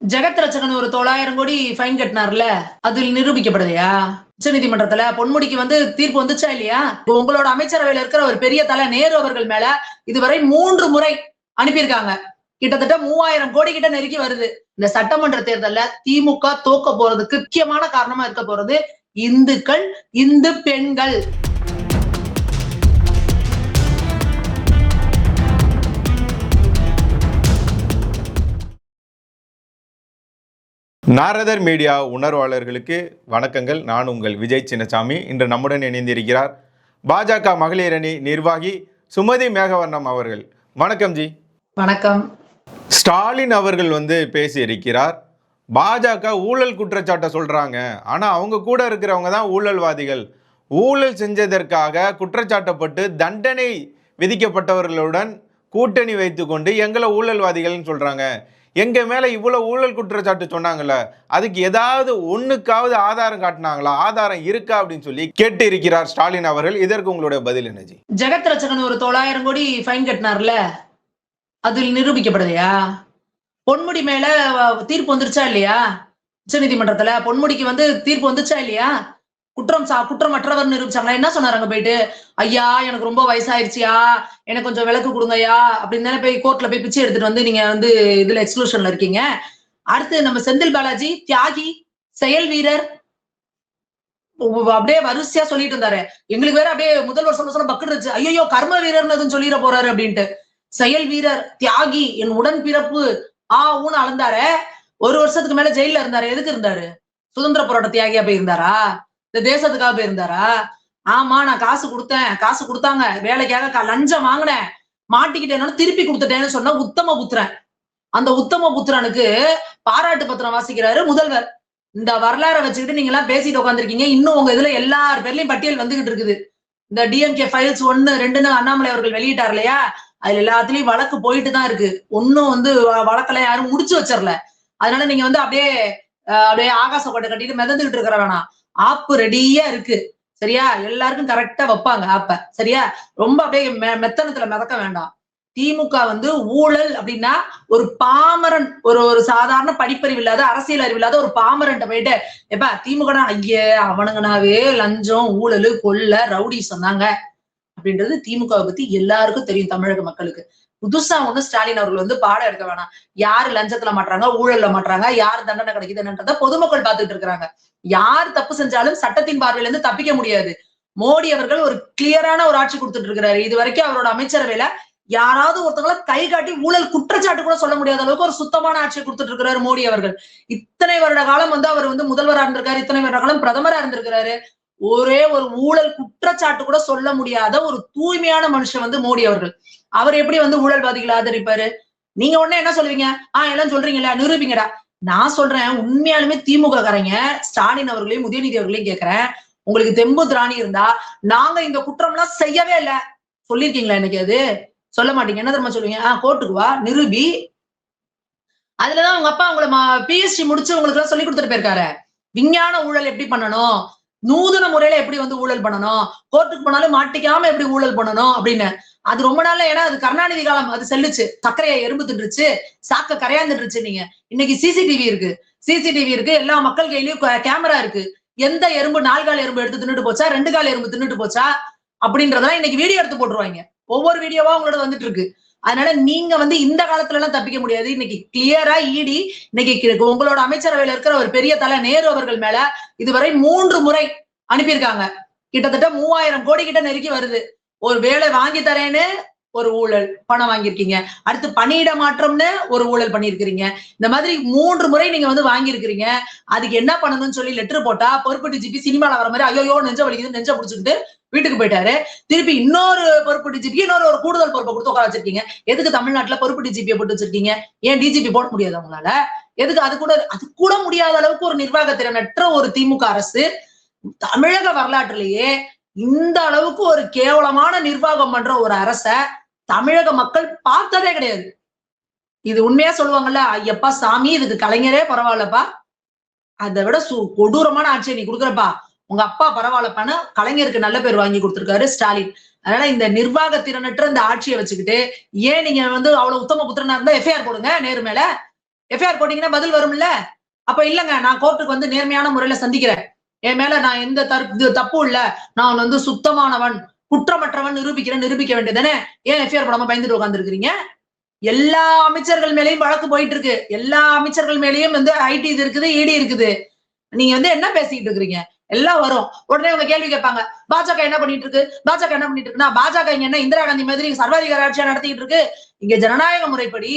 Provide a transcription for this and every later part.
ஜெகத் ரட்சகன் ஒரு 900 கோடி ஃபைன் கட்டினார்ல, அதில் நிரூபிக்கப்படலையா? உச்சநீதிமன்றத்துல பொன்முடிக்கு தீர்ப்பு வந்துச்சா இல்லையா? உங்களோட அமைச்சரவையில இருக்கிற ஒரு பெரிய தலை நேரு அவர்கள் மேல இதுவரை 3 முறை அனுப்பியிருக்காங்க. கிட்டத்தட்ட 3000 கோடி கிட்ட நெருக்கி வருது. இந்த சட்டமன்ற தேர்தல்ல திமுக தோக்க போறதுக்கு முக்கியமான காரணமா இருக்க போறது இந்துக்கள், இந்து பெண்கள். நாரதர் மீடியா உணர்வாளர்களுக்கு வணக்கங்கள். நான் உங்கள் விஜய் சின்னசாமி. இன்று நம்முடன் இணைந்திருக்கிறார் பாஜக மகளிர் அணி நிர்வாகி சுமதி மேகவர்ணம் அவர்கள். வணக்கம் ஜி. வணக்கம். ஸ்டாலின் அவர்கள் பேசி இருக்கிறார். பாஜக ஊழல் குற்றச்சாட்டை சொல்றாங்க, ஆனா அவங்க கூட இருக்கிறவங்க தான் ஊழல்வாதிகள். ஊழல் செஞ்சதற்காக குற்றச்சாட்டப்பட்டு தண்டனை விதிக்கப்பட்டவர்களுடன் கூட்டணி வைத்துக்கொண்டு எங்களை ஊழல்வாதிகள்னு சொல்றாங்க. எங்க மேல இவ்வளவு ஊழல் குற்றச்சாட்டு சொன்னாங்கல்ல, அதுக்கு ஏதாவது ஒண்ணுக்காவது ஆதாரம் காட்டினாங்களா? ஆதாரம் இருக்கா அப்படின்னு சொல்லி கேட்டு இருக்கிறார் ஸ்டாலின் அவர்கள். இதற்கு உங்களுடைய பதில் என்ன ஜி? ஜெகத் ரட்சகன் ஒரு 900 கோடி ஃபைன் கட்டினார்ல, அதில் நிரூபிக்கப்படலையா? பொன்முடி மேல தீர்ப்பு வந்துருச்சா இல்லையா? உச்சநீதிமன்றத்துல பொன்முடிக்கு தீர்ப்பு வந்துச்சா இல்லையா? குற்றமற்றவர் நிரூபிச்சாங்களா? என்ன சொன்னாங்க போயிட்டு, ஐயா எனக்கு ரொம்ப வயசாயிருச்சியா, எனக்கு கொஞ்சம் விளக்கு கொடுங்கய்யா அப்படின்னு தானே போய் கோர்ட்ல போய் பிச்சை எடுத்துட்டு நீங்க இதுல எக்ஸ்க்ளூஷன்ல இருக்கீங்க. அடுத்து நம்ம செந்தில் பாலாஜி தியாகி, செயல் வீரர், அப்படியே வரிசையா சொல்லிட்டு இருந்தாரு. எங்களுக்கு வேற அப்படியே முதல்வர் சொல்ல பக்கு இருந்துச்சு. ஐயோ கர்ம வீரர்னு சொல்லிட போறாரு அப்படின்ட்டு. செயல் வீரர், தியாகி, என் உடன் பிறப்பு ஊன்னு அளந்தாரு. 1 வருஷத்துக்கு மேல ஜெயில இருந்தாரு. எதுக்கு இருந்தாரு? சுதந்திர போராட்ட தியாகியா போய் இருந்தாரா? இந்த தேசத்துக்காக போயிருந்தாரா? ஆமா நான் காசு கொடுத்தேன், காசு கொடுத்தாங்க, வேலைக்காக லஞ்சம் வாங்கினேன், மாட்டிக்கிட்டேன்னு திருப்பி கொடுத்துட்டேன்னு சொன்ன உத்தம புத்திரன். அந்த உத்தம புத்திரனுக்கு பாராட்டு பத்திரம் வாசிக்கிறாரு முதல்வர். இந்த வரலாறை வச்சுக்கிட்டு நீங்க எல்லாம் பேசிட்டு உட்காந்துருக்கீங்க. இன்னும் உங்க இதுல எல்லார் பேர்லயும் பட்டியல் வந்துகிட்டு இருக்குது. இந்த டிஎம்கே ஃபைல்ஸ் 1, 2ன்னு அண்ணாமலை அவர்கள் வெளியிட்டார் இல்லையா? அதுல எல்லாத்துலயும் வழக்கு போயிட்டு தான் இருக்கு. ஒன்னும் வழக்கெல்லாம் யாரும் முடிச்சு வச்சிடல. அதனால நீங்க அப்படியே ஆகாச கோட்டை கட்டிட்டு மிதந்துகிட்டு இருக்கிற வேணாம். ஆப்பு ரெடியா இருக்கு சரியா? எல்லாருக்கும் கரெக்டா வைப்பாங்க ஆப்ப சரியா? ரொம்ப அப்படியே மெத்தனத்துல மிதக்க வேண்டாம். திமுக ஊழல் அப்படின்னா ஒரு பாமரன், ஒரு சாதாரண படிப்பறிவு இல்லாத, அரசியல் அறிவு இல்லாத ஒரு பாமரன் போயிட்டு எப்ப திமுக ஐயே அவனுங்கனாவே லஞ்சம், ஊழல், கொள்ள, ரவுடி சொன்னாங்க அப்படின்றது திமுகவை பத்தி எல்லாருக்கும் தெரியும். தமிழக மக்களுக்கு புதுசா ஸ்டாலின் அவர்கள் பாடம் எடுக்க வேணாம். யாரு லஞ்சத்துல மாட்டுறாங்க, ஊழல்ல மாட்டுறாங்க, யாரு தண்டனை கிடைக்குதுன்றத பொதுமக்கள் பார்த்துட்டு இருக்கிறாங்க. யார் தப்பு செஞ்சாலும் சட்டத்தின் பார்வையில இருந்து தப்பிக்க முடியாது. மோடி அவர்கள் ஒரு கிளியரான ஒரு ஆட்சி கொடுத்துட்டு இருக்கிறாரு. இது வரைக்கும் அவரோட அமைச்சரவையில யாராவது ஒருத்தவங்கள கை காட்டி ஊழல் குற்றச்சாட்டு கூட சொல்ல முடியாத அளவுக்கு ஒரு சுத்தமான ஆட்சியை கொடுத்துட்டு இருக்கிறாரு மோடி அவர்கள். இத்தனை வருட காலம் அவர் முதல்வரா இருந்திருக்காரு, இத்தனை வருட காலம் பிரதமரா இருந்திருக்கிறாரு. ஒரே ஒரு ஊழல் குற்றச்சாட்டு கூட சொல்ல முடியாத ஒரு தூய்மையான மனுஷன் மோடி அவர்கள். அவர் எப்படி ஊழல்வாதிகளை ஆதரிப்பாரு? நீங்க உடனே என்ன சொல்லுவீங்க? எல்லாம் சொல்றீங்களா, நிரூபிங்கடா. நான் சொல்றேன், உண்மையாலுமே திமுக காரங்க ஸ்டாலின் அவர்களையும் உதயநிதி அவர்களையும் கேட்கிறேன், உங்களுக்கு தெம்பு திராணி இருந்தா நாங்க இந்த குற்றம் எல்லாம் செய்யவே இல்ல சொல்லிருக்கீங்களா? எனக்கு அது சொல்ல மாட்டீங்க. என்ன தெரியுமா சொல்லுவீங்க? கோர்ட்டுக்கு வா, நிரூபி. அதுலதான் உங்க அப்பா உங்களை பிஎஸ்சி முடிச்சு உங்களுக்கு எல்லாம் சொல்லி கொடுத்துட்டு போயிருக்காரு. விஞ்ஞான ஊழல் எப்படி பண்ணணும், நூதன முறையில எப்படி ஊழல் பண்ணணும், கோர்ட்டுக்கு போனாலும் மாட்டிக்காம எப்படி ஊழல் பண்ணணும் அப்படின்னு. அது ரொம்ப நாள்ல, ஏன்னா அது கருணாநிதி காலம், அது செல்லுச்சு. சர்க்கரையை எறும்பு தின்றுச்சு, சாக்க கரையாந்துருச்சு. நீங்க இன்னைக்கு சிசிடிவி இருக்கு, எல்லா மக்கள் கையிலயும் கேமரா இருக்கு. எந்த எறும்பு 4 கால் எறும்பு எடுத்து தின்னுட்டு போச்சா, 2 கால் எறும்பு தின்னுட்டு போச்சா அப்படின்றதெல்லாம் இன்னைக்கு வீடியோ எடுத்து போட்டுருவாங்க. ஒவ்வொரு வீடியோவா உங்களோட வந்துட்டு இருக்கு. அதனால நீங்க இந்த காலத்துல எல்லாம் தப்பிக்க முடியாது. இன்னைக்கு கிளியரா இடி இன்னைக்கு உங்களோட அமைச்சரவையில இருக்கிற ஒரு பெரிய தலை நேரு அவர்கள் மேல இதுவரை 3 முறை அனுப்பியிருக்காங்க. கிட்டத்தட்ட 3000 கோடி கிட்ட நெருக்கி வருது. ஒரு வேலை வாங்கி தரேன்னு ஒரு ஊழல் பணம் வாங்கியிருக்கீங்க, அடுத்து பணியிட மாற்றம்னு ஒரு ஊழல் பண்ணிருக்கிறீங்க. இந்த மாதிரி 3 முறை நீங்க வாங்கியிருக்கிறீங்க. அதுக்கு என்ன பண்ணணும்னு சொல்லி லெட்டர் போட்டா பொறுப்பு டிஜிபி சினிமால வர மாதிரி ஐயோ நெஞ்ச வலிக்குது நெஞ்ச புடிச்சுக்கிட்டு வீட்டுக்கு போயிட்டாரு. திருப்பி இன்னொரு பொறுப்பு டிஜிபி இன்னொரு கூடுதல் பொறுப்பை கொடுத்து உட்கார வச்சிருக்கீங்க. எதுக்கு தமிழ்நாட்டுல பொறுப்பு டிஜிபியை போட்டு வச்சிருக்கீங்க? ஏன் டிஜிபி போட முடியாது அவங்களால? எதுக்கு? அது கூட முடியாத அளவுக்கு ஒரு நிர்வாக திறனற்ற ஒரு திமுக அரசு தமிழக வரலாற்றிலேயே இந்த அளவுக்கு ஒரு கேவலமான நிர்வாகம் பண்ற ஒரு அரச தமிழக மக்கள் பார்த்ததே கிடையாது. இது உண்மையா சொல்லுவாங்கல்ல, ஐயப்பா சாமி இதுக்கு கலைஞரே பரவாயில்லப்பா, அதை விட கொடூரமான ஆட்சியை நீ கொடுக்குறப்பா, உங்க அப்பா பரவாயில்லப்பான்னு கலைஞருக்கு நல்ல பேர் வாங்கி கொடுத்திருக்காரு ஸ்டாலின். அதனால இந்த நிர்வாக திறனற்ற இந்த ஆட்சியை வச்சுக்கிட்டு ஏன் நீங்க அவ்வளவு உத்தம புத்திரனா இருந்தா எஃப்ஐஆர் போடுங்க நேரு மேல. எஃப்ஐஆர் போட்டீங்கன்னா பதில் வரும்ல. அப்ப இல்லங்க நான் கோர்ட்டுக்கு வந்து நேர்மையான முறையில சந்திக்கிறேன், என் மேல நான் எந்த தப்பும் இல்ல, நான் வந்து சுத்தமானவன் குற்றமற்றவன் நிரூபிக்க வேண்டியதானே. ஏன் எஃப்ஐஆர் போடாம பயந்துட்டு உட்கார்ந்துருக்கீங்க? எல்லா அமைச்சர்கள் மேலயும் வழக்கு போயிட்டு இருக்கு. எல்லா அமைச்சர்கள் மேலயும் வந்து ஐடி இது இருக்குது, இடி இருக்குது. நீங்க வந்து என்ன பேசிட்டு இருக்கீங்க? எல்லாம் வரும். உடனே உங்க கேள்வி கேட்பாங்க, பாஜக என்ன பண்ணிட்டு இருக்கு, பாஜக என்ன பண்ணிட்டு இருக்குன்னா, பாஜக இங்க என்ன இந்திரா காந்தி மாதிரி சர்வாதிகார ஆட்சியா நடத்திட்டு இருக்கு? இங்க ஜனநாயக முறைப்படி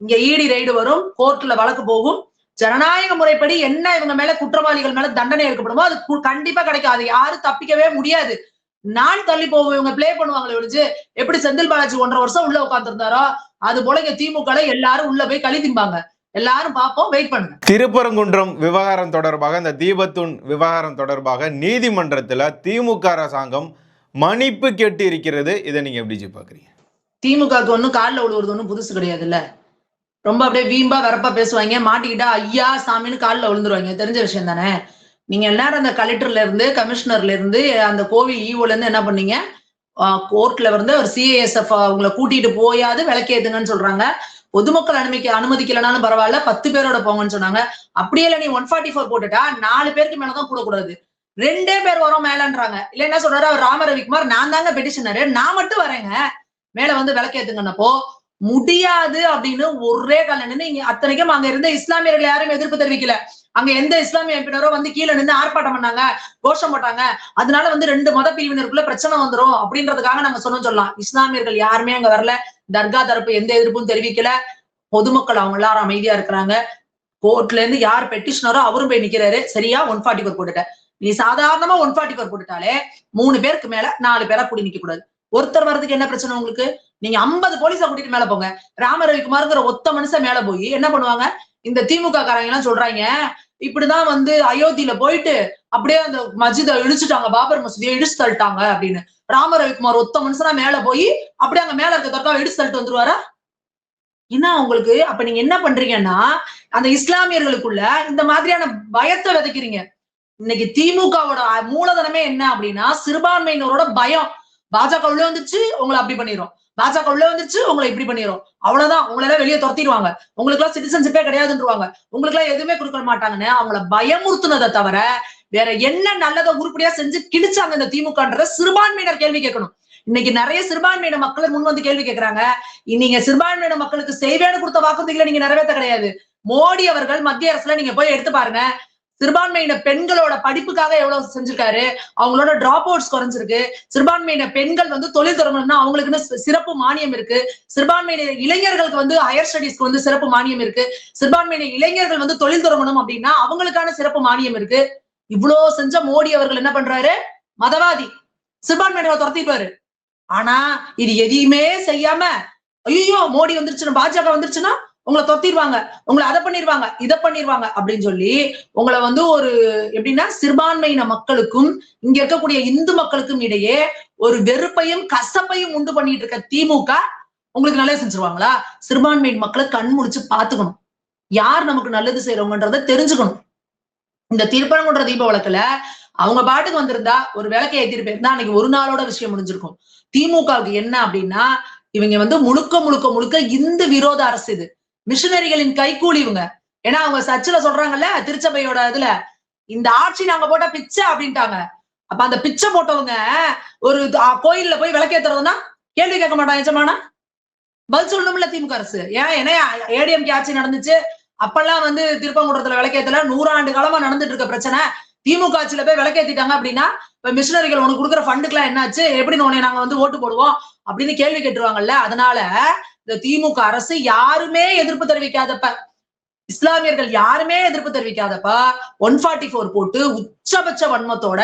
இங்க இடி ரைடு வரும், கோர்ட்ல வழக்கு போகும். ஜனநாயக முறைப்படி என்ன இவங்க மேல குற்றவாளிகள் மேல தண்டனை எடுக்கப்படுமோ அது கண்டிப்பா கிடைக்காது. யாரும் தப்பிக்கவே முடியாது. நாள் தள்ளி போகும். இவங்க பிளே பண்ணுவாங்களே ஒழிஞ்சு, எப்படி செந்தில் பாலாஜி 1.5 வருஷம் உள்ள உட்கார்ந்துருந்தாரோ அது போல இங்க திமுக எல்லாரும் உள்ள போய் களி திம்பாங்க. எல்லாரும் பார்ப்போம், வெயிட் பண்ணுங்க. திருப்பரங்குன்றம் விவகாரம் தொடர்பாக, இந்த தீபத்தூண் விவகாரம் தொடர்பாக நீதிமன்றத்துல திமுக அரசாங்கம் மன்னிப்பு கேட்டு இருக்கிறது. இதை நீங்க எப்படி பாக்குறீங்க? திமுகவுக்கு ஒண்ணும் காலில் விழுவுறது ஒண்ணும் புதுசு கிடையாதுல்ல. ரொம்ப அப்படியே வீம்பா வரப்பா பேசுவாங்க, மாட்டிக்கிட்டா ஐயா சாமின்னு காலில் விழுந்துருவாங்க. தெரிஞ்ச விஷயம் தானே. நீங்க எல்லாரும் அந்த கலெக்டர்ல இருந்து, கமிஷனர்ல இருந்து, அந்த கோவில் ஈவோல இருந்து என்ன பண்ணீங்க? கோர்ட்ல வந்து ஒரு சிஐஎஸ்எஃப் அவங்களை கூட்டிட்டு போயாது விளக்கேத்துங்கன்னு சொல்றாங்க. பொதுமக்கள் அனுமதிக்கலனாலும் பரவாயில்ல, 10 பேரோட போங்கன்னு சொன்னாங்க. அப்படியே இல்ல, நீ 144 போட்டுட்டா 4 பேருக்கு மேலதான் கூடக்கூடாது, 2 பேர் வரோம் மேலன்றாங்க. இல்ல என்ன சொல்றாரு அவர் ராம ரவிக்குமார், நான் தாங்க பெட்டிஷனரு, நான் மட்டும் வரேங்க மேல வந்து விளக்கேத்துங்கன்னப்போ முடியாது அப்படின்னு ஒரே கால நின்று. அத்தனைக்கும் அங்க இருந்த இஸ்லாமியர்கள் யாரும் எதிர்ப்பு தெரிவிக்கல. அங்க எந்த இஸ்லாமிய எம்பினரோ வந்து கீழே நின்று ஆர்ப்பாட்டம் பண்ணாங்க, கோஷம் போட்டாங்க. அதனால வந்து 2 மத பிரிவினருக்குள்ள பிரச்சனை வந்துரும் அப்படின்றதுக்காக நாங்க சொல்லலாம். இஸ்லாமியர்கள் யாருமே அங்க வரல. தர்கா தரப்பு எந்த எதிர்ப்பும் தெரிவிக்கல. பொதுமக்கள் அவங்க எல்லாரும் அமைதியா இருக்கிறாங்க. கோர்ட்ல இருந்து யார் பெட்டிஷனரோ அவரும் போய் நிக்கிறாரு. சரியா 144 போட்டுட்ட. நீ சாதாரணமா 144 போட்டுட்டாலே 3 பேருக்கு மேல 4 பேரா கூடி நிக்க கூடாது. ஒருத்தர் வர்றதுக்கு என்ன பிரச்சனை உங்களுக்கு? நீங்க 50 போலீஸா கூட்டிட்டு மேல போங்க. ராம ரவிக்குமார்ங்கிற ஒத்த மனுஷன் மேல போய் என்ன பண்ணுவாங்க? இந்த திமுக காரங்க எல்லாம் சொல்றாங்க, இப்படிதான் வந்து அயோத்தியில போயிட்டு அப்படியே அந்த மஸ்ஜிதை இடிச்சுட்டாங்க, பாபர் மசூதியை இடிச்சு தள்ளிட்டாங்க அப்படின்னு. ராம ரவிக்குமார் ஒத்த மனுஷனா மேல போய் அப்படியே அங்க மேல இருக்க தர்காவை இடிச்சு தள்ளிட்டு வந்துருவாரா? என்ன உங்களுக்கு? அப்ப நீங்க என்ன பண்றீங்கன்னா, அந்த இஸ்லாமியர்களுக்குள்ள இந்த மாதிரியான பயத்தை விதைக்கிறீங்க. இன்னைக்கு திமுகவோட மூலதனமே என்ன அப்படின்னா சிறுபான்மையினரோட பயம். பாஜக உள்ள வந்துச்சு உங்களை அப்படி பண்ணிரும், பாஜக உள்ள வந்துச்சு உங்களை இப்படி பண்ணிரும், அவ்வளவுதான், உங்களை வெளியே துரத்திடுவாங்க, உங்களுக்கு எல்லாம் சிட்டிசன்ஷிப்பே கிடையாதுன்றுவாங்க, உங்களுக்கு எல்லாம் எதுவுமே கொடுக்க மாட்டாங்கன்னு அவங்கள பயமுறுத்துனதை தவிர வேற என்ன நல்லதை உருப்படியா செஞ்சு கிழிச்சாங்க இந்த திமுகன்றத சிறுபான்மையினர் கேள்வி கேட்கணும். இன்னைக்கு நிறைய சிறுபான்மையின மக்கள் முன் வந்து கேள்வி கேட்கிறாங்க. நீங்க சிறுபான்மையின மக்களுக்கு செய்வேன்னு கொடுத்த வாக்குறுதிகளை நீங்க நிறைவேற்ற கிடையாது. மோடி அவர்கள் மத்திய அரசுல நீங்க போய் எடுத்து பாருங்க, சிறுபான்மையின பெண்களோட படிப்புக்காக எவ்வளவு செஞ்சிருக்காரு, அவங்களோட டிராப் அவுட்ஸ் குறைஞ்சிருக்கு. சிறுபான்மையின பெண்கள் வந்து தொழில் தொடங்கணும்னா அவங்களுக்குன்னு சிறப்பு மானியம் இருக்கு. சிறுபான்மையின இளைஞர்களுக்கு வந்து ஹையர் ஸ்டடீஸ்க்கு வந்து சிறப்பு மானியம் இருக்கு. சிறுபான்மையின இளைஞர்கள் வந்து தொழில் தொடங்கணும் அப்படின்னா அவங்களுக்கான சிறப்பு மானியம் இருக்கு. இவ்வளவு செஞ்ச மோடி அவர்கள் என்ன பண்றாரு? மதவாதி, சிறுபான்மையினரை துரத்திடுவாரு. ஆனா இது எதையுமே செய்யாம, ஐயோ மோடி வந்துருச்சுன்னா, பாஜக வந்துருச்சுன்னா உங்களை தொத்திடுவாங்க, உங்களை அதை பண்ணிடுவாங்க, இதை பண்ணிடுவாங்க அப்படின்னு சொல்லி உங்களை வந்து ஒரு எப்படின்னா சிறுபான்மையின மக்களுக்கும் இங்க இருக்கக்கூடிய இந்து மக்களுக்கும் இடையே ஒரு வெறுப்பையும் கசப்பையும் உண்டு பண்ணிட்டு இருக்க திமுக உங்களுக்கு நல்லது செஞ்சிருவாங்களா? சிறுபான்மையின் மக்களை கண் முடிச்சு பாத்துக்கணும், யார் நமக்கு நல்லது செய்யறவங்கன்றத தெரிஞ்சுக்கணும். இந்த திருப்பரங்குன்ற தீப வழக்குல அவங்க பாட்டுக்கு வந்திருந்தா ஒரு விளக்கை ஏத்திட்டு போயிருந்தா அன்னைக்கு ஒரு நாளோட விஷயம் முடிஞ்சிருக்கும். திமுகவுக்கு என்ன அப்படின்னா, இவங்க வந்து முழுக்க முழுக்க முழுக்க இந்து விரோத அரசு, இது மிஷினரிகளின் கைக்கூலி இவங்க. ஏன்னா அவங்க சர்ச்சில் சொல்றாங்கல்ல, திருச்சபையோட இதுல இந்த ஆட்சி நாங்க போட்டா பிச்சை அப்படின்ட்டாங்க. அப்ப அந்த பிச்சை போட்டவங்க ஒரு கோயில்ல போய் விளக்கேத்துறதுன்னா கேள்வி கேட்க மாட்டாங்க. எச்சமானா பதில் சொல்லணும்ல திமுக அரசு. ஏன்னா ஏடிஎம்கே ஆட்சி நடந்துச்சு, அப்பெல்லாம் வந்து திருப்பங்குன்றத்துல விளக்கேத்தல, 100 ஆண்டு காலமா நடந்துட்டு இருக்க பிரச்சனை. திமுக ஆட்சியில போய் விளக்கேத்திட்டாங்க அப்படின்னா இப்ப மிஷினரிகள் உனக்கு கொடுக்குற ஃபண்டுக்குலாம் என்னாச்சு, எப்படி உடனே நாங்க வந்து ஓட்டு போடுவோம் அப்படின்னு கேள்வி கேட்டுருவாங்கல்ல. அதனால இந்த திமுக அரசு யாருமே எதிர்ப்பு தெரிவிக்காதப்ப, இஸ்லாமியர்கள் யாருமே எதிர்ப்பு தெரிவிக்காதப்ப 144 போட்டு உச்சபட்ச வன்மத்தோட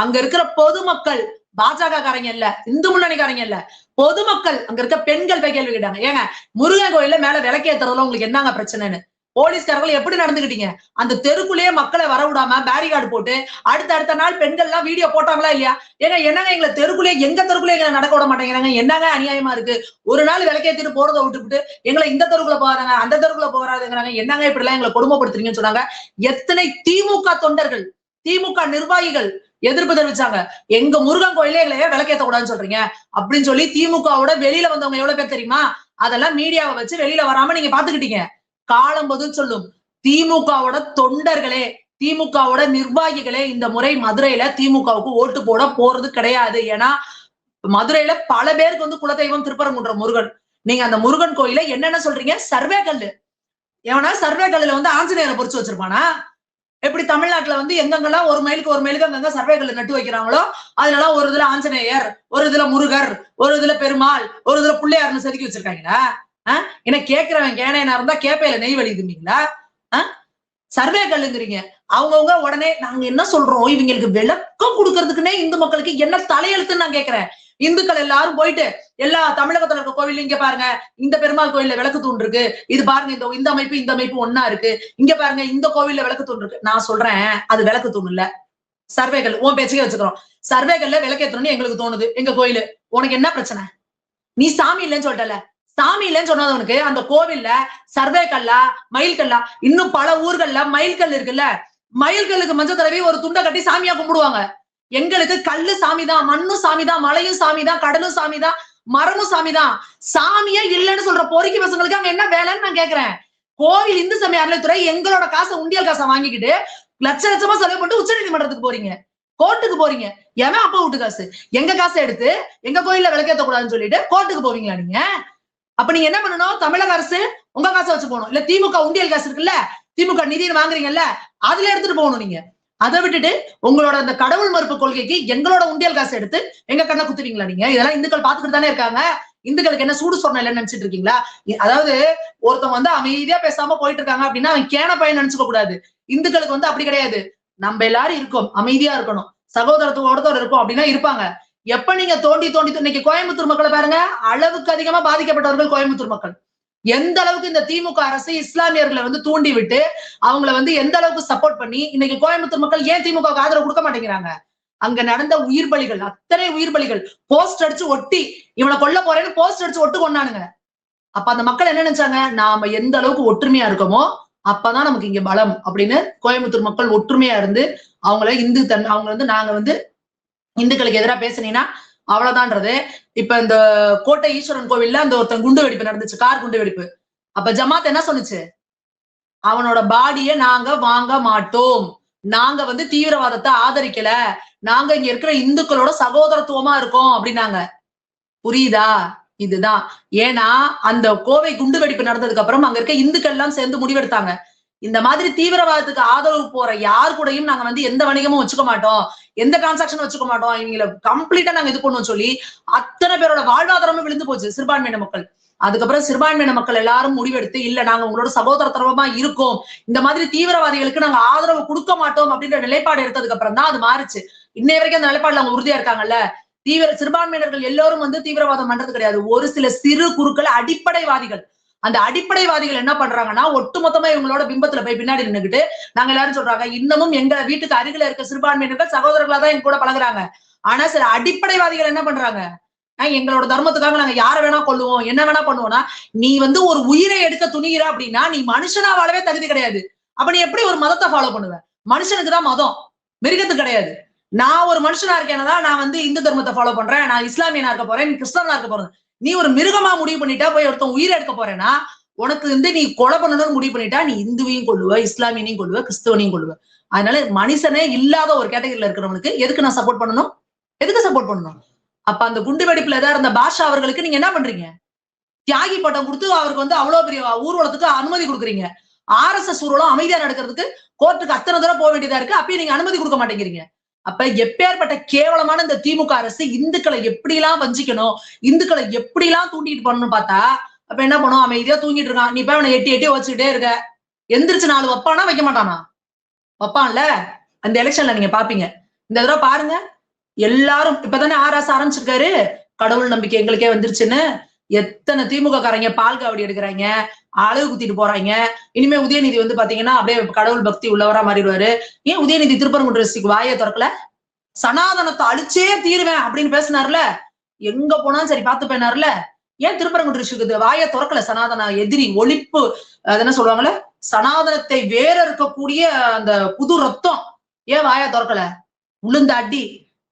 அங்க இருக்கிற பொதுமக்கள், பாஜக காரங்க இல்ல, இந்து முன்னணிக்காரங்க இல்ல, பொதுமக்கள் அங்க இருக்க பெண்கள் போய் கேள்வி கேட்டாங்க, ஏங்க முருகன் கோயில மேல விளக்கேத்துறதுல உங்களுக்கு என்னங்க பிரச்சனைன்னு. போலீஸ்காரர்கள் எப்படி நடந்துக்கிட்டீங்க? அந்த தெருக்குள்ளேயே மக்களை வர விடாம பேரிகார்டு போட்டு அடுத்த நாள் பெண்கள் எல்லாம் வீடியோ போட்டாங்களா இல்லையா? ஏன்னா என்னங்க எங்களை தெருக்குள்ளேயே எங்க தெருக்குள்ளே எங்களை நடக்க விட மாட்டேங்கிறாங்க, என்னங்க அநியாயமா இருக்கு? ஒரு நாள் விளக்கேத்திட்டு போறதை விட்டுவிட்டு எங்களை இந்த தெருக்குள்ள போறாங்க அந்த தெருக்குள்ள போறாதுங்கிறாங்க, என்னங்க இப்படி எல்லாம் எங்களை கொடுமைப்படுத்துறீங்கன்னு சொன்னாங்க. எத்தனை திமுக தொண்டர்கள், திமுக நிர்வாகிகள் எதிர்ப்பு தெரிவிச்சாங்க. எங்க முருகன் கோயிலே எங்களையே விளக்கேத்த கூடாதுன்னு சொல்றீங்க அப்படின்னு சொல்லி திமுகவோட வெளியில வந்தவங்க எவ்வளவு பேர் தெரியுமா? அதெல்லாம் மீடியாவை வச்சு வெளியில வராம நீங்க பாத்துக்கிட்டீங்க. காலம் பதில் சொல்லும். திமுகவோட தொண்டர்களே, திமுகவோட நிர்வாகிகளே இந்த முறை மதுரையில திமுகவுக்கு ஓட்டு போட போறது கிடையாது. ஏன்னா மதுரையில பல பேருக்கு வந்து குலதெய்வம் திருப்பரங்குன்றம் முருகன். நீங்க அந்த முருகன் கோயில என்னென்ன சொல்றீங்க? சர்வே கல்லு. ஏன்னா சர்வே கல்லுல வந்து ஆஞ்சநேயரை பொறிச்சு வச்சிருப்பானா? எப்படி தமிழ்நாட்டுல வந்து எங்கெங்கெல்லாம் ஒரு மைலுக்கு அங்கங்க சர்வே கல்லு நட்டு வைக்கிறாங்களோ அதனால ஒரு இதுல ஆஞ்சநேயர், ஒரு இதுல முருகர், ஒரு இதுல பெருமாள், ஒரு இதுல பிள்ளையார்னு செதுக்கி வச்சிருக்காங்களா? என்ன கேட்கிறவன் கேனையனா இருந்தா கேப்பையில நெய் வலிதுங்களா? சர்வே கல்லுங்கிறீங்க. அவங்கவுங்க உடனே நாங்க என்ன சொல்றோம், இவங்களுக்கு விளக்கம் கொடுக்கறதுக்குன்னே இந்து மக்களுக்கு என்ன தலையெழுத்துன்னு நான் கேட்கிறேன். இந்துக்கள் எல்லாரும் போயிட்டு எல்லா தமிழகத்துல இருக்க கோவில் இங்க பாருங்க, இந்த பெருமாள் கோயில்ல விளக்கு தூண் இருக்கு, இது பாருங்க இந்த அமைப்பு ஒன்னா இருக்கு, இங்க பாருங்க இந்த கோவில்ல விளக்கு தூண் இருக்கு. நான் சொல்றேன் அது விளக்கு தூண் இல்ல, சர்வேகள். உன் பேச்சுக்கே வச்சுக்கிறோம். சர்வேகள்ல விளக்கேற்றணும்னு எங்களுக்கு தோணுது எங்க கோயிலு. உனக்கு என்ன பிரச்சனை? நீ சாமி இல்லைன்னு சொல்லிட்டல. சாமி இல்லைன்னு சொன்னவனுக்கு அந்த கோவில்ல சர்வே கல்லா, மயில் கல்லா, இன்னும் பல ஊர்கள்ல மயில் கல் இருக்குல்ல, மயில் கல்லுக்கு மஞ்சள் தடவி ஒரு துண்டை கட்டி சாமியா கும்பிடுவாங்க. எங்களுக்கு கல்லு சாமிதான், மண்ணும் சாமிதான், மலையும் சாமிதான், கடலும் சாமிதான், மரமும் சாமிதான். சாமியே இல்லைன்னு சொல்ற பொறுக்கி பசங்களுக்கு அங்க என்ன வேலைன்னு நான் கேக்குறேன். கோவில் இந்து சமய அறநிலைத்துறை எங்களோட காசை, உண்டியல் காசை வாங்கிக்கிட்டு லட்ச லட்சமா செலவு பண்ணிட்டு உச்ச நீதிமன்றத்துக்கு போறீங்க, கோர்ட்டுக்கு போறீங்க. எவன் அப்பா வீட்டு காசு? எங்க காசை எடுத்து எங்க கோயில்ல விளக்கேற்ற கூடாதுன்னு சொல்லிட்டு கோர்ட்டுக்கு போவீங்களா நீங்க? அப்ப நீங்க என்ன பண்ணணும்? தமிழக அரசு உங்க காசை வச்சு போகணும். இல்ல திமுக உண்டியல் காசு இருக்குல்ல, திமுக நிதியை வாங்குறீங்கல்ல, அதுல எடுத்துட்டு போகணும் நீங்க. அதை விட்டுட்டு உங்களோட அந்த கடவுள் மறுப்பு கொள்கைக்கு எங்களோட உண்டியல் காசு எடுத்து எங்க கண்ணை குத்துவீங்களா நீங்க? இதெல்லாம் இந்துக்கள் பாத்துக்கிட்டு தானே இருக்காங்க. இந்துக்களுக்கு என்ன சூடு சொன்ன இல்லைன்னு நினைச்சிட்டு இருக்கீங்களா? அதாவது ஒருத்தவங்க வந்து அமைதியா பேசாம போயிட்டு இருக்காங்க அப்படின்னா அவன் கேன பையன் நினைச்சுக்க கூடாது. இந்துக்களுக்கு வந்து அப்படி கிடையாது. நம்ம எல்லாரும் இருக்கோம், அமைதியா இருக்கணும், சகோதரத்தோட இருக்கும் அப்படின்னா இருப்பாங்க. எப்ப நீங்க தோண்டி இன்னைக்கு கோயம்புத்தூர் மக்களை பாருங்க, அளவுக்கு அதிகமா பாதிக்கப்பட்டவர்கள் கோயம்புத்தூர் மக்கள். எந்த அளவுக்கு இந்த திமுக அரசு இஸ்லாமியர்களை வந்து தூண்டி விட்டு அவங்களை வந்து எந்த அளவுக்கு சப்போர்ட் பண்ணி இன்னைக்கு கோயம்புத்தூர் மக்கள் ஏன் திமுக ஆதரவு கொடுக்க மாட்டேங்கிறாங்க? அங்க நடந்த உயிர் பலிகள், அத்தனை உயிர் பலிகள், போஸ்ட் அடிச்சு ஒட்டி இவனை கொல்ல போறேன்னு போஸ்ட் அடிச்சு ஒட்டு கொண்டானுங்க. அப்ப அந்த மக்கள் என்ன நினைச்சாங்க? நாம எந்த அளவுக்கு ஒற்றுமையா இருக்கோமோ அப்பதான் நமக்கு இங்க பலம் அப்படின்னு கோயம்புத்தூர் மக்கள் ஒற்றுமையா இருந்து அவங்கள அவங்க வந்து நாங்க வந்து இந்துக்களுக்கு எதிராக பேசுனீங்கன்னா அவ்வளவுதான்றது. இப்ப இந்த கோட்டை ஈஸ்வரன் கோவில்ல அந்த ஒருத்தன் குண்டு வெடிப்பு நடந்துச்சு, கார் குண்டு வெடிப்பு. அப்ப ஜமாத் என்ன சொன்னுச்சு? அவனோட பாடியை நாங்க வாங்க மாட்டோம், நாங்க வந்து தீவிரவாதத்தை ஆதரிக்கல, நாங்க இங்க இருக்கிற இந்துக்களோட சகோதரத்துவமா இருக்கோம் அப்படின்னாங்க. புரியுதா? இதுதான். ஏன்னா அந்த கோவை குண்டு வெடிப்பு நடந்ததுக்கு அப்புறம் அங்க இருக்க இந்துக்கள் எல்லாம் சேர்ந்து முடிவெடுத்தாங்க, இந்த மாதிரி தீவிரவாதத்துக்கு ஆதரவு போற யார் கூடயும் நாங்க வந்து எந்த வணிகமும் வச்சுக்க மாட்டோம், எந்த டிரான்சாக்சனும் வச்சுக்க மாட்டோம், இவங்களை கம்ப்ளீட்டா நாங்க இது பண்ணுவோம் சொல்லி அத்தனை பேரோட வாழ்வாதாரமும் விழுந்து போச்சு சிறுபான்மையின மக்கள். அதுக்கப்புறம் சிறுபான்மையின மக்கள் எல்லாரும் முடிவெடுத்து இல்ல நாங்க உங்களோட சகோதரத்தனமா இருக்கோம், இந்த மாதிரி தீவிரவாதிகளுக்கு நாங்க ஆதரவு கொடுக்க மாட்டோம் அப்படின்ற நிலைப்பாடு எடுத்ததுக்கு அப்புறம் தான் அது மாறுச்சு. இன்னை வரைக்கும் அந்த நிலைப்பாடுல அவங்க உறுதியா இருக்காங்கல்ல. சிறுபான்மையினர்கள் எல்லோரும் வந்து தீவிரவாதம் பண்றது கிடையாது. ஒரு சில சிறு குறுக்கள் அடிப்படைவாதிகள், அந்த அடிப்படைவாதிகள் என்ன பண்றாங்கன்னா ஒட்டுமொத்தமா இவங்களோட பிம்பத்துல போய் பின்னாடி நின்னுக்கிட்டு நாங்க எல்லாரும் சொல்றாங்க இன்னமும் எங்க வீட்டுக்கு அருகில இருக்க சிறுபான்மையினர்கள் சகோதரர்களா தான் எங்க கூட பழகுறாங்க. ஆனா சில அடிப்படைவாதிகள் என்ன பண்றாங்க? எங்களோட தர்மத்துக்காக நாங்க யாரை வேணா கொள்ளுவோம், என்ன வேணா பண்ணுவோம்னா, நீ வந்து ஒரு உயிரை எடுக்க துணிகிற அப்படின்னா நீ மனுஷனா வாழவே தகுதி கிடையாது. அப்ப நீ எப்படி ஒரு மதத்தை ஃபாலோ பண்ணுவ? மனுஷனுக்கு தான் மதம், மிருகத்து கிடையாது. நான் ஒரு மனுஷனா இருக்கேன்னா நான் வந்து இந்து தர்மத்தை ஃபாலோ பண்றேன், நான் இஸ்லாமியனா இருக்க போறேன், நீ கிறிஸ்தவனா இருக்க போறேன். நீ ஒரு மிருகமா முடிவு பண்ணிட்டா போய் ஒருத்தன் உயிரை எடுக்க போறேன்னா உனக்கு வந்து நீ கொலை பண்ணணும்னு முடிவு பண்ணிட்டா நீ இந்துவையும் கொள்ளுவ, இஸ்லாமியனையும் கொள்ளுவ, கிறிஸ்தவனையும் கொள்ளுவ. அதனால மனுஷனே இல்லாத ஒரு கேட்டகரியில இருக்கிறவனுக்கு எதுக்கு நான் சப்போர்ட் பண்ணணும்? எதுக்கு சப்போர்ட் பண்ணணும்? அப்ப அந்த குண்டு வெடிப்புல ஏதாவது இருந்த பாஷா அவர்களுக்கு நீங்க என்ன பண்றீங்க? தியாகி பட்டம் கொடுத்து அவருக்கு வந்து அவ்வளவு பெரிய ஊர்வலத்துக்கு அனுமதி கொடுக்குறீங்க. RSS ஊர்வலம் அமைதியா நடக்கிறதுக்கு கோர்ட்டுக்கு அத்தனை தூரம் போக வேண்டியதா இருக்கு, அப்பயும் நீங்க அனுமதி கொடுக்க மாட்டேங்கிறீங்க. அப்ப எப்பேற்பட்ட கேவலமான இந்த திமுக அரசு இந்துக்களை எப்படி எல்லாம் வஞ்சிக்கணும், இந்துக்களை எப்படி எல்லாம் தூண்டிட்டு பண்ணணும்னு பார்த்தா அப்ப என்ன பண்ணும்? அமைதியா தூங்கிட்டு இருக்கான். நீ போய் அவனை எட்டி எட்டி வச்சுக்கிட்டே இருக்க. எந்திரிச்சு 4 வைப்பானா வைக்க மாட்டானா? வைப்பான்ல. அந்த எலெக்ஷன்ல நீங்க பாப்பீங்க. இந்த தடவை பாருங்க, எல்லாரும் இப்பதானே ஆரம்பிச்சிருக்காரு கடவுள் நம்பிக்கை எங்களுக்கே வந்துருச்சுன்னு. எத்தனை திமுக காரங்க பால் காவடி எடுக்கிறாங்க, அழகு குத்திட்டு போறாங்க. இனிமே உதயநிதி வந்து பாத்தீங்கன்னா அப்படியே கடவுள் பக்தி உள்ளவரா மாறிடுவாரு. ஏன் உதயநிதி திருப்பரங்குன்ற டிஸ்ட்ரிக்ட் வாயை திறக்கல? சனாதனத்தை அழிச்சே தீருவேன் அப்படின்னு பேசினார்ல, எங்க போனாலும் சரி பார்த்து போயினார்ல. ஏன் திருப்பரங்குன்ற டிஸ்ட்ரிக்ட் வாயை திறக்கல? சனாதன எதிரி ஒழிப்பு என்ன சொல்லுவாங்கல்ல, சனாதனத்தை வேற இருக்கக்கூடிய அந்த புது ரத்தம் ஏன் வாயை திறக்கல? உளுந்த அடி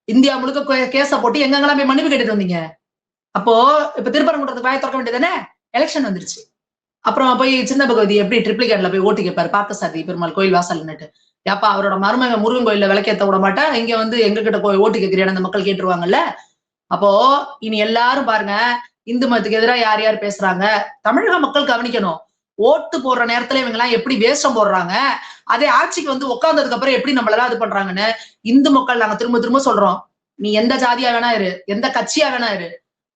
இந்தியா முழுக்க கேஸ போட்டு எங்கெங்கெல்லாம் போய் மன்னிப்பு கேட்டுட்டு வந்தீங்க. அப்போ இப்ப திருப்பரங்குன்றத்துக்கு வாயை திறக்க வேண்டியதானே? எலெக்ஷன் வந்துருச்சு. அப்புறம் போய் சின்ன பகவதி எப்படி ட்ரிப்ளிகேட்ல போய் ஓட்டு கேட்பாரு பார்த்தசாரதி பெருமாள் கோயில் வாசல்னுட்டு. ஏப்பா அவரோட மருமக முருகன் கோயில்ல விளக்கேத்த விட மாட்டா, இங்க வந்து எங்க கிட்ட போய் ஓட்டு கேட்கிறியான அந்த மக்கள் கேட்டுருவாங்கல்ல. அப்போ இனி எல்லாரும் பாருங்க, இந்து மதத்துக்கு எதிராக யார் யார் பேசுறாங்க, தமிழக மக்கள் கவனிக்கணும். ஓட்டு போடுற நேரத்துல இவங்க எல்லாம் எப்படி வேஷம் போடுறாங்க, அதே ஆட்சிக்கு வந்து உட்கார்ந்ததுக்கு அப்புறம் எப்படி நம்மளெல்லாம் இது பண்றாங்கன்னு இந்து மக்கள் நாங்க திரும்ப திரும்ப சொல்றோம். நீ எந்த ஜாதியா வேணா இரு, எந்த கட்சியா வேணா இரு,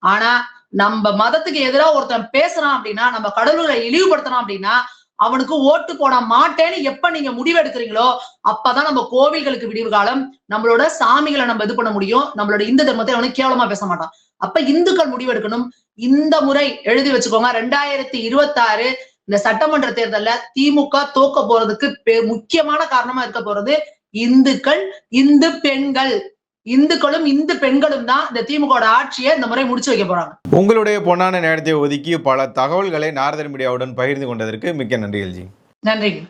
ஆனா நம்ம மதத்துக்கு எதிராக ஒருத்தன் பேசுறான் அப்படின்னா, நம்ம கடவுளை இழிவுபடுத்துறான் அப்படின்னா, அவனுக்கு ஓட்டு போட மாட்டேன்னு எப்ப நீங்க முடிவு எடுக்கிறீங்களோ அப்பதான் நம்ம கோவில்களுக்கு விடிவு காலம், நம்மளோட சாமிகளை நம்ம இது பண்ண முடியும், நம்மளோட இந்து தர்மத்தை அவனுக்கு கேவலமா பேச மாட்டான். அப்ப இந்துக்கள் முடிவெடுக்கணும். இந்த முறை எழுதி வச்சுக்கோங்க, 2026 இந்த சட்டமன்ற தேர்தல்ல திமுக தோக்க போறதுக்கு முக்கியமான காரணமா இருக்க போறது இந்துக்கள், இந்து பெண்கள். இந்துக்களும் இந்து பெண்களும் தான் இந்த திமுக ஆட்சியை இந்த முறை முடிச்சு வைக்க போறாங்க. உங்களுடைய பொன்னான நேரத்தை ஒதுக்கி பல தகவல்களை நாரதன் மீடியாவுடன் பகிர்ந்து கொண்டதற்கு மிக்க நன்றிகள் ஜி. நன்றிங்க.